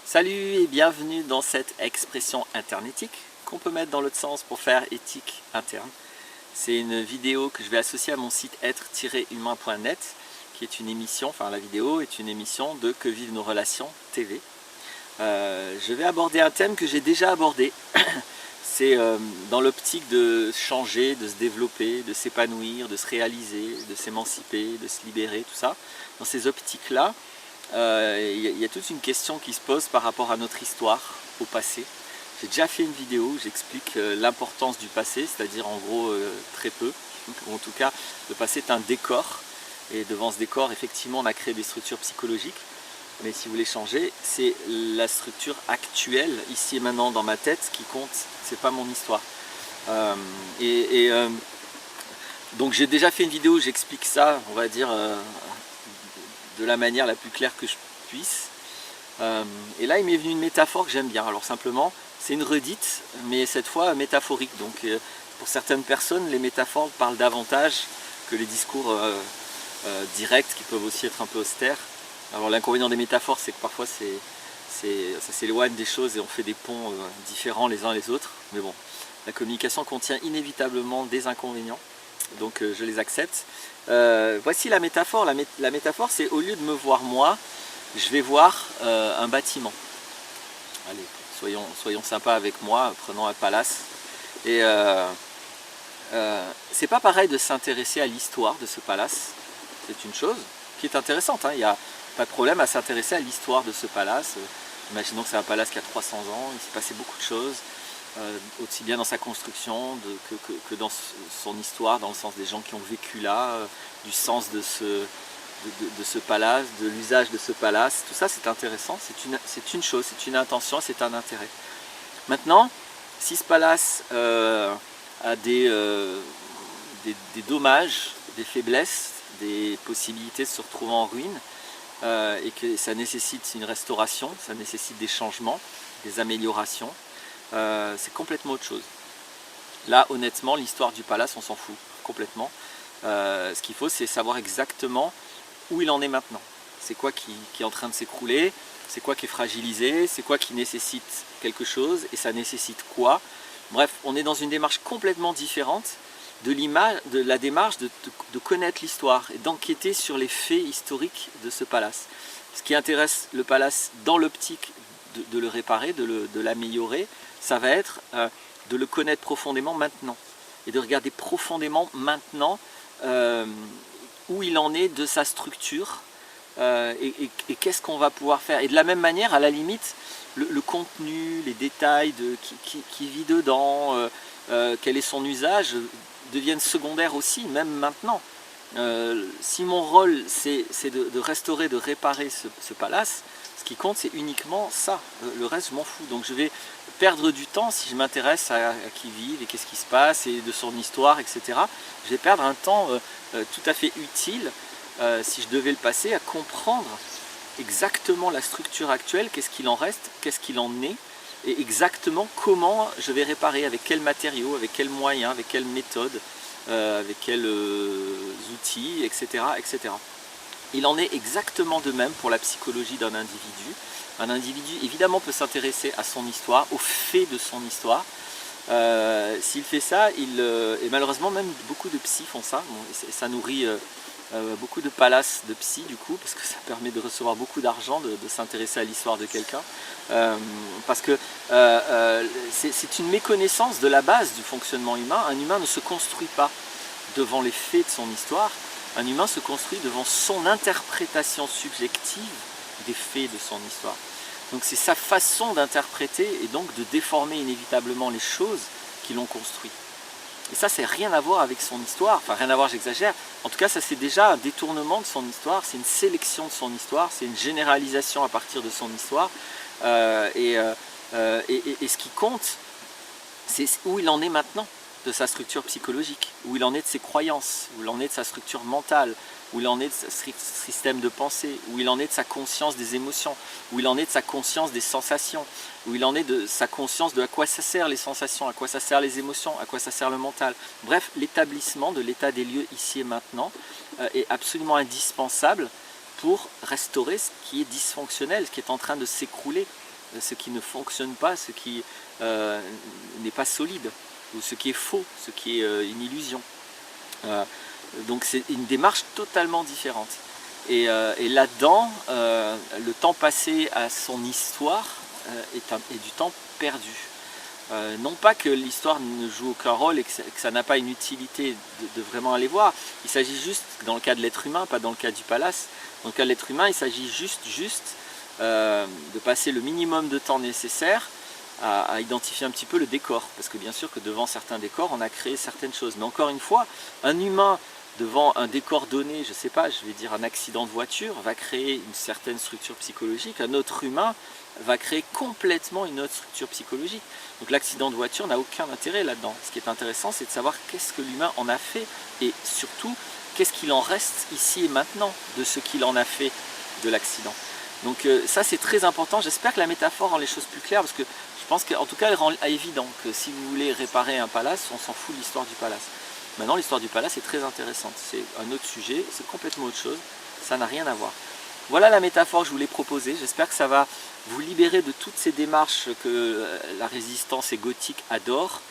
Salut et bienvenue dans cette expression internétique qu'on peut mettre dans l'autre sens pour faire éthique interne. C'est une vidéo que je vais associer à mon site être-humain.net qui est une émission, enfin la vidéo est une émission de Que vivent nos relations TV. Je vais aborder un thème que j'ai déjà abordé. C'est dans l'optique de changer, de se développer, de s'épanouir, de se réaliser, de s'émanciper, de se libérer, tout ça. Dans ces optiques-là, il y a toute une question qui se pose par rapport à notre histoire au passé. J'ai déjà fait une vidéo où j'explique l'importance du passé, c'est-à-dire en gros très peu, ou en tout cas le passé est un décor, et devant ce décor effectivement on a créé des structures psychologiques, mais si vous voulez changer, c'est la structure actuelle, ici et maintenant dans ma tête, qui compte, c'est pas mon histoire. Donc j'ai déjà fait une vidéo où j'explique ça, on va dire, de la manière la plus claire que je puisse. Et là il m'est venu une métaphore que j'aime bien. Alors simplement, c'est une redite, mais cette fois métaphorique. Donc pour certaines personnes, les métaphores parlent davantage que les discours directs qui peuvent aussi être un peu austères. Alors l'inconvénient des métaphores, c'est que parfois ça s'éloigne des choses et on fait des ponts différents les uns les autres. Mais bon, la communication contient inévitablement des inconvénients, donc je les accepte. Voici la métaphore. La métaphore, c'est au lieu de me voir moi, je vais voir un bâtiment. Allez, soyons sympas avec moi, prenons un palace. Et c'est pas pareil de s'intéresser à l'histoire de ce palace. C'est une chose qui est intéressante, hein. Il n'y a pas de problème à s'intéresser à l'histoire de ce palace. Imaginons que c'est un palace qui a 300 ans, il s'est passé beaucoup de choses. Aussi bien dans sa construction que dans son histoire, dans le sens des gens qui ont vécu là, du sens de ce palace, de l'usage de ce palace. Tout ça c'est intéressant, c'est une chose, c'est une intention, c'est un intérêt. Maintenant, si ce palace a des dommages, des faiblesses, des possibilités de se retrouver en ruine, et que ça nécessite une restauration, ça nécessite des changements, des améliorations, c'est complètement autre chose. Là, honnêtement, l'histoire du palace, on s'en fout complètement. Ce qu'il faut, c'est savoir exactement où il en est maintenant. C'est quoi qui est en train de s'écrouler, c'est quoi qui est fragilisé, c'est quoi qui nécessite quelque chose, et ça nécessite quoi. Bref, on est dans une démarche complètement différente de la démarche de connaître l'histoire et d'enquêter sur les faits historiques de ce palace. Ce qui intéresse le palace dans l'optique de le réparer, de l'améliorer, ça va être de le connaître profondément maintenant et de regarder profondément maintenant où il en est de sa structure et qu'est-ce qu'on va pouvoir faire. Et de la même manière, à la limite, le contenu, les détails de qui vit dedans, quel est son usage, deviennent secondaires aussi, même maintenant. Si mon rôle c'est de restaurer, de réparer ce palace, ce qui compte c'est uniquement ça, le reste je m'en fous. Donc je vais perdre du temps si je m'intéresse à qui vit et qu'est-ce qui se passe et de son histoire, etc. Je vais perdre un temps tout à fait utile si je devais le passer à comprendre exactement la structure actuelle, qu'est-ce qu'il en reste, qu'est-ce qu'il en est, et exactement comment je vais réparer, avec quels matériaux, avec quels moyens, avec quelles méthodes, avec quels outils, etc., etc. Il en est exactement de même pour la psychologie d'un individu. Un individu évidemment peut s'intéresser à son histoire, aux faits de son histoire. S'il fait ça, et malheureusement même beaucoup de psys font ça, bon, ça nourrit beaucoup de palaces de psy du coup, parce que ça permet de recevoir beaucoup d'argent, de s'intéresser à l'histoire de quelqu'un, parce que c'est une méconnaissance de la base du fonctionnement humain. Un humain ne se construit pas devant les faits de son histoire, un humain se construit devant son interprétation subjective des faits de son histoire. Donc c'est sa façon d'interpréter et donc de déformer inévitablement les choses qui l'ont construit. Et ça, c'est rien à voir avec son histoire, enfin rien à voir, j'exagère. En tout cas, ça c'est déjà un détournement de son histoire, c'est une sélection de son histoire, c'est une généralisation à partir de son histoire. Et ce qui compte, c'est où il en est maintenant de sa structure psychologique, où il en est de ses croyances, où il en est de sa structure mentale, où il en est de son système de pensée, où il en est de sa conscience des émotions, où il en est de sa conscience des sensations, où il en est de sa conscience de à quoi ça sert les sensations, à quoi ça sert les émotions, à quoi ça sert le mental. Bref, l'établissement de l'état des lieux ici et maintenant est absolument indispensable pour restaurer ce qui est dysfonctionnel, ce qui est en train de s'écrouler. ce qui ne fonctionne pas, ce qui n'est pas solide, ou ce qui est faux, ce qui est une illusion. Donc c'est une démarche totalement différente. Et là-dedans, le temps passé à son histoire est du temps perdu. Non pas que l'histoire ne joue aucun rôle et que ça n'a pas une utilité de vraiment aller voir. Il s'agit juste, dans le cas de l'être humain, pas dans le cas du palace, dans le cas de l'être humain, il s'agit juste de passer le minimum de temps nécessaire à identifier un petit peu le décor. Parce que bien sûr que devant certains décors, on a créé certaines choses. Mais encore une fois, un humain devant un décor donné, je ne sais pas, je vais dire un accident de voiture, va créer une certaine structure psychologique. Un autre humain va créer complètement une autre structure psychologique. Donc l'accident de voiture n'a aucun intérêt là-dedans. Ce qui est intéressant, c'est de savoir qu'est-ce que l'humain en a fait et surtout, qu'est-ce qu'il en reste ici et maintenant de ce qu'il en a fait de l'accident. Donc ça, c'est très important. J'espère que la métaphore rend les choses plus claires parce que je pense qu'en tout cas, elle rend évident que si vous voulez réparer un palace, on s'en fout de l'histoire du palace. Maintenant, l'histoire du palace est très intéressante. C'est un autre sujet, c'est complètement autre chose. Ça n'a rien à voir. Voilà la métaphore que je voulais proposer. J'espère que ça va vous libérer de toutes ces démarches que la résistance et gothique adore,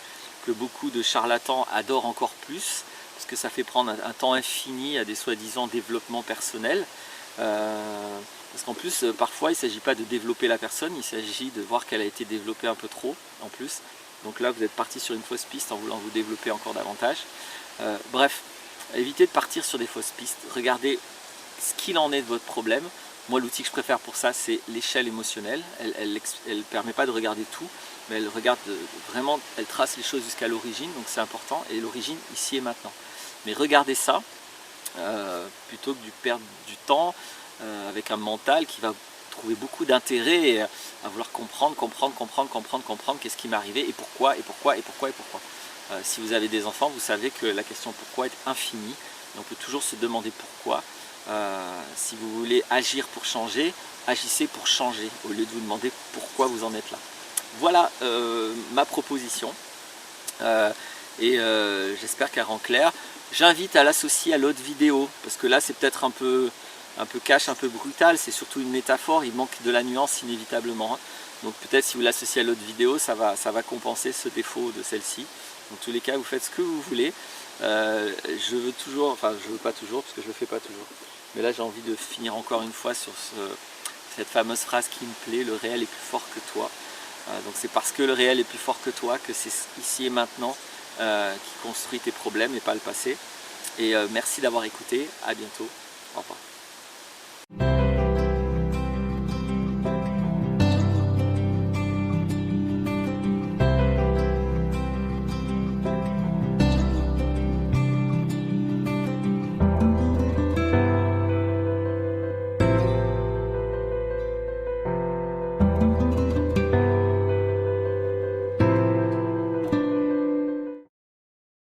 que beaucoup de charlatans adorent encore plus, parce que ça fait prendre un temps infini à des soi-disant développements personnels. Parce qu'en plus, parfois, il ne s'agit pas de développer la personne, il s'agit de voir qu'elle a été développée un peu trop, en plus. Donc là, vous êtes parti sur une fausse piste en voulant vous développer encore davantage. Bref, évitez de partir sur des fausses pistes. Regardez ce qu'il en est de votre problème. Moi, l'outil que je préfère pour ça, c'est l'échelle émotionnelle. Elle ne permet pas de regarder tout, mais elle regarde vraiment, elle trace les choses jusqu'à l'origine, donc c'est important. Et l'origine, ici et maintenant. Mais regardez ça, plutôt que de perdre du temps avec un mental qui va trouver beaucoup d'intérêt à vouloir comprendre qu'est-ce qui m'est arrivé et pourquoi. Si vous avez des enfants, vous savez que la question pourquoi est infinie et on peut toujours se demander pourquoi. Si vous voulez agir pour changer, agissez pour changer au lieu de vous demander pourquoi vous en êtes là. Voilà ma proposition j'espère qu'elle rend clair. J'invite à l'associer à l'autre vidéo parce que là c'est peut-être un peu cash, un peu brutal, c'est surtout une métaphore, il manque de la nuance inévitablement. Donc peut-être si vous l'associez à l'autre vidéo, ça va compenser ce défaut de celle-ci. Dans tous les cas, vous faites ce que vous voulez. Je veux toujours, enfin je veux pas toujours parce que je le fais pas toujours. Mais là j'ai envie de finir encore une fois sur cette fameuse phrase qui me plaît, le réel est plus fort que toi. Donc c'est parce que le réel est plus fort que toi que c'est ici et maintenant qui construit tes problèmes et pas le passé. Et merci d'avoir écouté, à bientôt, au revoir.